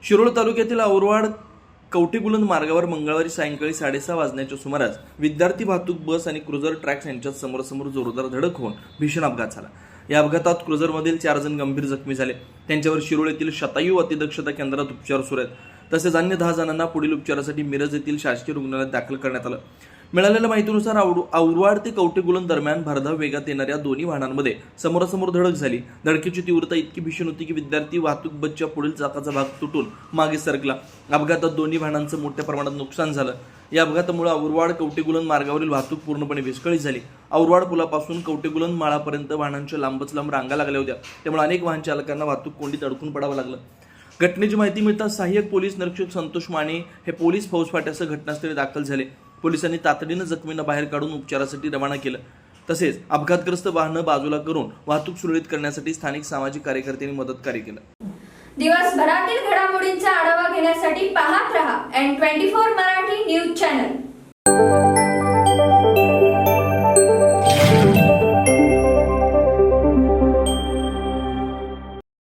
शिरोळ तालुक्यातील औरवाड कवठेगुलंद मार्गावर मंगळवारी सायंकाळी 6:30 वाजण्याच्या सुमारास विद्यार्थी वाहतूक बस आणि क्रुझर ट्रॅक्स यांच्यात समोरासमोर जोरदार धडक होऊन भीषण अपघात झाला। या अपघातात क्रुझरमधील 4 जण गंभीर जखमी झाले। त्यांच्यावर शिरोळ येथील शतायू अतिदक्षता केंद्रात उपचार सुरू आहेत। तसेच अन्य 10 जणांना पुढील उपचारासाठी मिरज येथील शासकीय रुग्णालयात दाखल करण्यात आलं। मिळालेल्या माहितीनुसार औरवाड ते कवठेगुलंद दरम्यान भरधाव वेगात येणाऱ्या दोन्ही वाहनांमध्ये समोरासमोर धडक झाली। धडकेची तीव्रता इतकी भीषण होती की विद्यार्थी वाहतूक बसच्या पुढील चाकाचा भाग तुटून मागे सरकला। अपघातात दोन्ही वाहनांचं मोठ्या प्रमाणात नुकसान झालं। या अपघातामुळे औरवाड कवठेगुलंद मार्गावरील वाहतूक पूर्णपणे विस्कळीत झाली। औरवाड पुलापासून कवठेगुलंद माळापर्यंत वाहनांच्या लांबच लांब रांगा लागल्या होत्या। त्यामुळे अनेक वाहन चालकांना वाहतूक कोंडीत अडकून पडावं लागलं। घटनेची माहिती मिळताच सहाय्यक पोलीस निरीक्षक संतोष माने हे पोलीस फौजफाट्यासह घटनास्थळी दाखल झाले। पोलिसांनी तातडीनं जखमींना बाहेर काढून उपचारासाठी रवाना केलं। तसेच अपघातग्रस्त वाहनं बाजूला करून वाहतूक सुरळीत करण्यासाठी स्थानिक सामाजिक कार्यकर्त्यांनी मदतकार्य केलं। दिवसभरातील घडामोडींचा आढावा घेण्यासाठी पाहत रहा N24 मराठी न्यूज चॅनल।